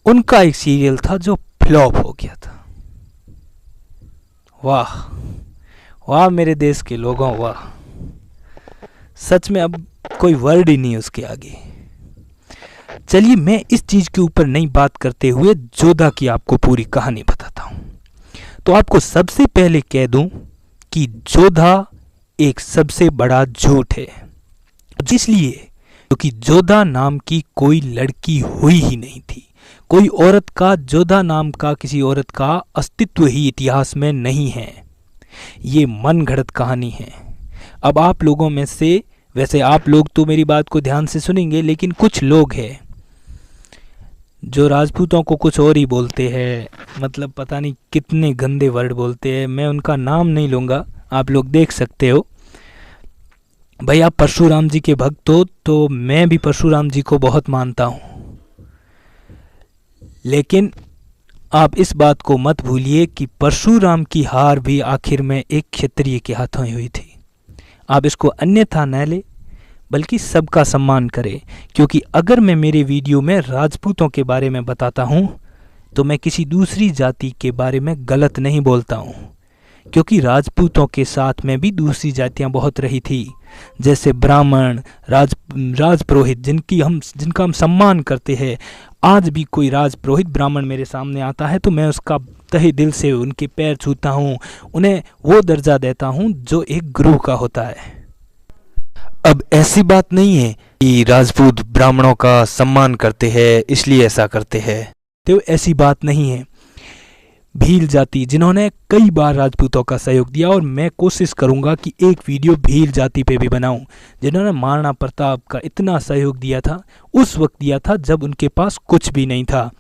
उनका एक सीरियल था जो फ्लॉप हो गया था। वाह वाह मेरे देश के लोगों, वाह, सच में अब कोई वर्ड ही नहीं उसके आगे। चलिए मैं इस चीज के ऊपर नहीं बात करते हुए जोधा की आपको पूरी कहानी बताता हूं। तो आपको सबसे पहले कह दूं कि जोधा एक सबसे बड़ा झूठ है, इसलिए क्योंकि जोधा नाम की कोई लड़की हुई ही नहीं थी। कोई औरत का जोधा नाम का किसी औरत का अस्तित्व ही इतिहास में नहीं है। ये मन घड़त कहानी है। अब आप लोगों में से, वैसे आप लोग तो मेरी बात को ध्यान से सुनेंगे, लेकिन कुछ लोग हैं जो राजपूतों को कुछ और ही बोलते हैं, मतलब पता नहीं कितने गंदे वर्ड बोलते हैं। मैं उनका नाम नहीं लूँगा, आप लोग देख सकते हो। भाई आप परशुराम जी के भक्त हो, तो मैं भी परशुराम जी को बहुत मानता हूँ, लेकिन आप इस बात को मत भूलिए कि परशुराम की हार भी आखिर में एक क्षत्रिय के हाथों ही हुई थी। आप इसको अन्यथा न ले, बल्कि सबका सम्मान करें, क्योंकि अगर मैं मेरे वीडियो में राजपूतों के बारे में बताता हूँ तो मैं किसी दूसरी जाति के बारे में गलत नहीं बोलता हूँ, क्योंकि राजपूतों के साथ में भी दूसरी जातियाँ बहुत रही थी, जैसे ब्राह्मण, राजपुरोहित, जिनका हम सम्मान करते हैं। आज भी कोई राजपुरोहित ब्राह्मण मेरे सामने आता है तो मैं उसका तहे दिल से उनके पैर छूता हूँ, उन्हें वो दर्जा देता हूँ जो एक गुरु का होता है। अब ऐसी बात नहीं है कि राजपूत ब्राह्मणों का सम्मान करते हैं इसलिए ऐसा करते हैं, तो ऐसी बात नहीं है। भील जाति जिन्होंने कई बार राजपूतों का सहयोग दिया, और मैं कोशिश करूंगा कि एक वीडियो भील जाति पे भी बनाऊं, जिन्होंने महाराणा प्रताप का इतना सहयोग दिया था, उस वक्त दिया था जब उनके पास कुछ भी नहीं था।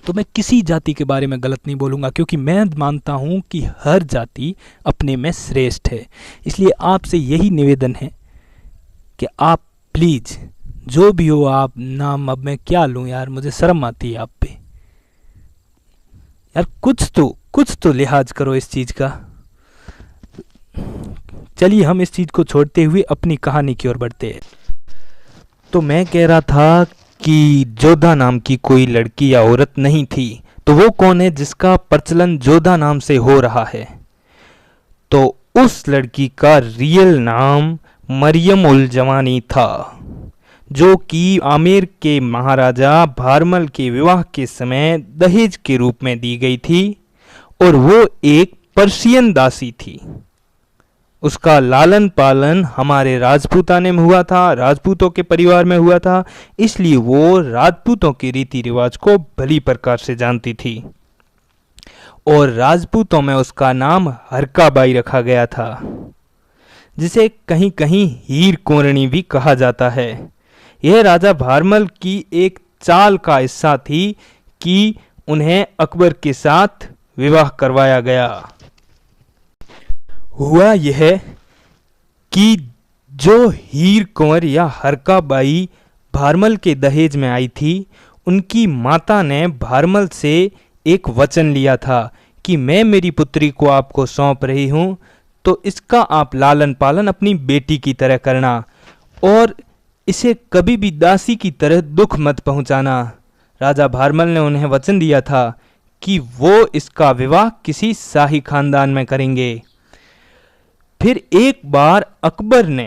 तो मैं किसी जाति के बारे में गलत नहीं बोलूँगा, क्योंकि मैं मानता हूँ कि हर जाति अपने में श्रेष्ठ है। इसलिए आपसे यही निवेदन है कि आप प्लीज़, जो भी हो आप, नाम अब मैं क्या लूँ यार, मुझे शर्म आती है आप पे यार, कुछ तो लिहाज करो इस चीज़ का। चलिए हम इस चीज़ को छोड़ते हुए अपनी कहानी की ओर बढ़ते हैं। तो मैं कह रहा था कि जोधा नाम की कोई लड़की या औरत नहीं थी, तो वो कौन है जिसका प्रचलन जोधा नाम से हो रहा है? तो उस लड़की का रियल नाम मरियम उल जवानी था, जो कि आमेर के महाराजा भारमल के विवाह के समय दहेज के रूप में दी गई थी, और वो एक पर्शियन दासी थी। उसका लालन पालन हमारे राजपूताने में हुआ था, राजपूतों के परिवार में हुआ था, इसलिए वो राजपूतों के रीति रिवाज को भली प्रकार से जानती थी, और राजपूतों में उसका नाम हरकाबाई रखा गया था, जिसे कहीं कहीं हीर कोरणी भी कहा जाता है। यह राजा भारमल की एक चाल का हिस्सा थी कि उन्हें अकबर के साथ विवाह करवाया गया। हुआ यह कि जो हीर कुंवर या हरकाबाई भारमल के दहेज में आई थी, उनकी माता ने भारमल से एक वचन लिया था कि मैं मेरी पुत्री को आपको सौंप रही हूँ, तो इसका आप लालन पालन अपनी बेटी की तरह करना, और इसे कभी भी दासी की तरह दुख मत पहुंचाना। राजा भारमल ने उन्हें वचन दिया था कि वो इसका विवाह किसी शाही खानदान में करेंगे। फिर एक बार अकबर ने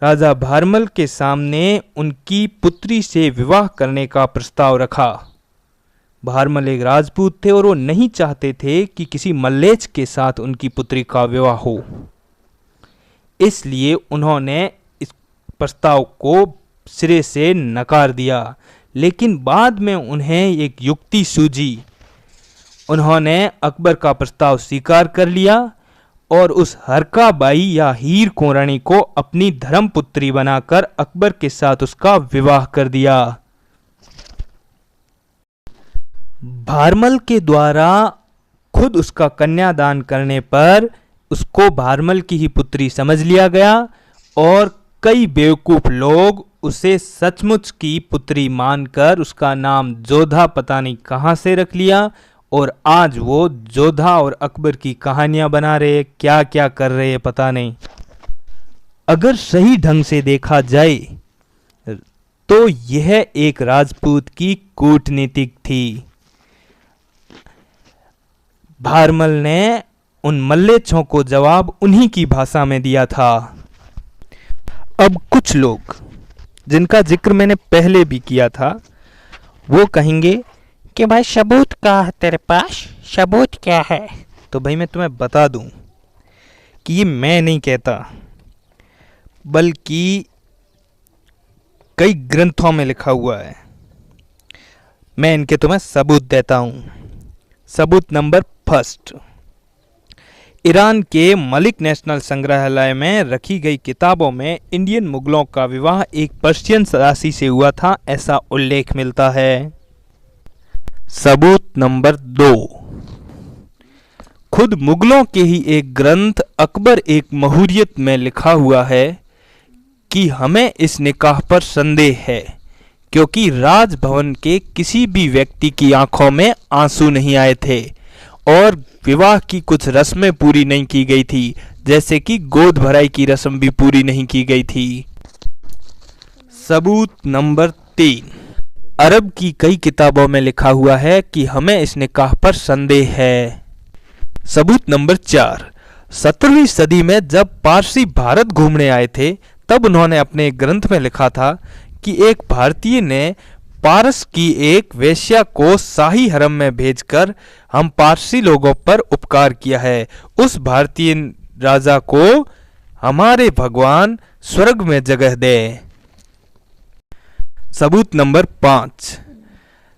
राजा भारमल के सामने उनकी पुत्री से विवाह करने का प्रस्ताव रखा। भारमल एक राजपूत थे और वो नहीं चाहते थे कि किसी मल्लेच के साथ उनकी पुत्री का विवाह हो, इसलिए उन्होंने इस प्रस्ताव को सिरे से नकार दिया। लेकिन बाद में उन्हें एक युक्ति सूझी, उन्होंने अकबर का प्रस्ताव स्वीकार कर लिया और उस हरकाबाई या हीर कोरानी को अपनी धर्मपुत्री बनाकर अकबर के साथ उसका विवाह कर दिया। भारमल के द्वारा खुद उसका कन्यादान करने पर उसको भारमल की ही पुत्री समझ लिया गया, और कई बेवकूफ लोग उसे सचमुच की पुत्री मानकर उसका नाम जोधा पता नहीं कहाँ से रख लिया, और आज वो जोधा और अकबर की कहानियां बना रहे, क्या क्या कर रहे पता नहीं। अगर सही ढंग से देखा जाए तो यह एक राजपूत की कूटनीति थी। भारमल ने उन मल्लेच्छों को जवाब उन्हीं की भाषा में दिया था। अब कुछ लोग जिनका जिक्र मैंने पहले भी किया था वो कहेंगे कि भाई सबूत क्या है तेरे पास, सबूत क्या है? तो भाई मैं तुम्हें बता दूं कि ये मैं नहीं कहता, बल्कि कई ग्रंथों में लिखा हुआ है। मैं इनके तुम्हें सबूत देता हूं। सबूत नंबर फर्स्ट, ईरान के मलिक नेशनल संग्रहालय में रखी गई किताबों में इंडियन मुगलों का विवाह एक पर्शियन दासी से हुआ था, ऐसा उल्लेख मिलता है। सबूत नंबर 2, खुद मुगलों के ही एक ग्रंथ अकबर एक महूरियत में लिखा हुआ है कि हमें इस निकाह पर संदेह है, क्योंकि राजभवन के किसी भी व्यक्ति की आंखों में आंसू नहीं आए थे और विवाह की कुछ रस्में पूरी नहीं की गई थी, जैसे कि गोद भराई की रस्म भी पूरी नहीं की गई थी। सबूत नंबर 3, अरब की कई किताबों में लिखा हुआ है कि हमें इस निकाह पर संदेह है। सबूत नंबर 4, 17वीं सदी में जब पारसी भारत घूमने आए थे तब उन्होंने अपने एक ग्रंथ में लिखा था कि एक भारतीय ने पारस की एक वेश्या को शाही हरम में भेजकर हम पारसी लोगों पर उपकार किया है। उस भारतीय राजा को हमारे भगवान स्वर्ग में जगह दे। सबूत नंबर 5,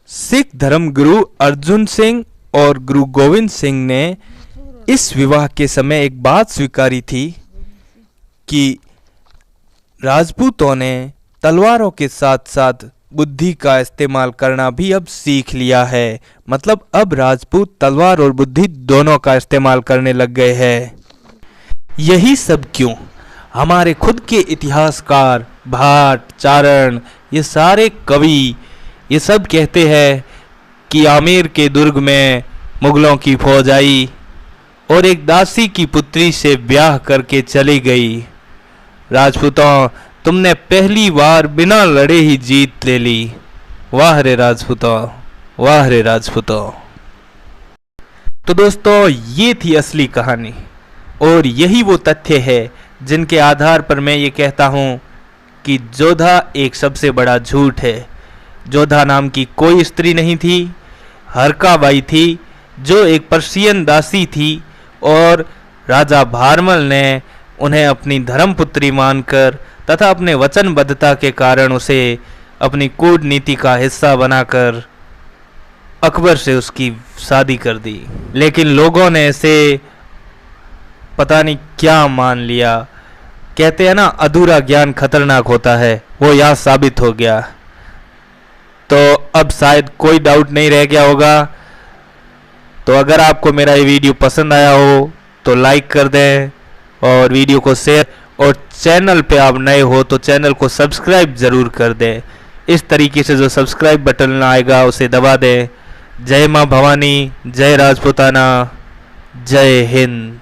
सिख धर्म गुरु अर्जुन सिंह और गुरु गोविंद सिंह ने इस विवाह के समय एक बात स्वीकारी थी कि राजपूतों ने तलवारों के साथ साथ बुद्धि का इस्तेमाल करना भी अब सीख लिया है। मतलब अब राजपूत तलवार और बुद्धि दोनों का इस्तेमाल करने लग गए हैं। यही सब क्यों हमारे खुद के इतिहासकार भाट, चारण, ये सारे कवि ये सब कहते हैं कि आमेर के दुर्ग में मुगलों की फौज आई और एक दासी की पुत्री से ब्याह करके चली गई। राजपूतों, तुमने पहली बार बिना लड़े ही जीत ले ली। वाह रे राजपूतों, वाह रे राजपूतों। तो दोस्तों, ये थी असली कहानी और यही वो तथ्य है जिनके आधार पर मैं ये कहता हूँ कि जोधा एक सबसे बड़ा झूठ है। जोधा नाम की कोई स्त्री नहीं थी, हरकाबाई थी जो एक पर्शियन दासी थी और राजा भारमल ने उन्हें अपनी धर्मपुत्री मानकर तथा अपने वचनबद्धता के कारण उसे अपनी कूटनीति का हिस्सा बनाकर अकबर से उसकी शादी कर दी। लेकिन लोगों ने इसे पता नहीं क्या मान लिया। कहते हैं ना, अधूरा ज्ञान खतरनाक होता है, वो यहाँ साबित हो गया। तो अब शायद कोई डाउट नहीं रह गया होगा। तो अगर आपको मेरा ये वीडियो पसंद आया हो तो लाइक कर दें और वीडियो को शेयर, और चैनल पे आप नए हो तो चैनल को सब्सक्राइब ज़रूर कर दें। इस तरीके से जो सब्सक्राइब बटन आएगा उसे दबा दें। जय माँ भवानी, जय राजपूताना, जय हिंद।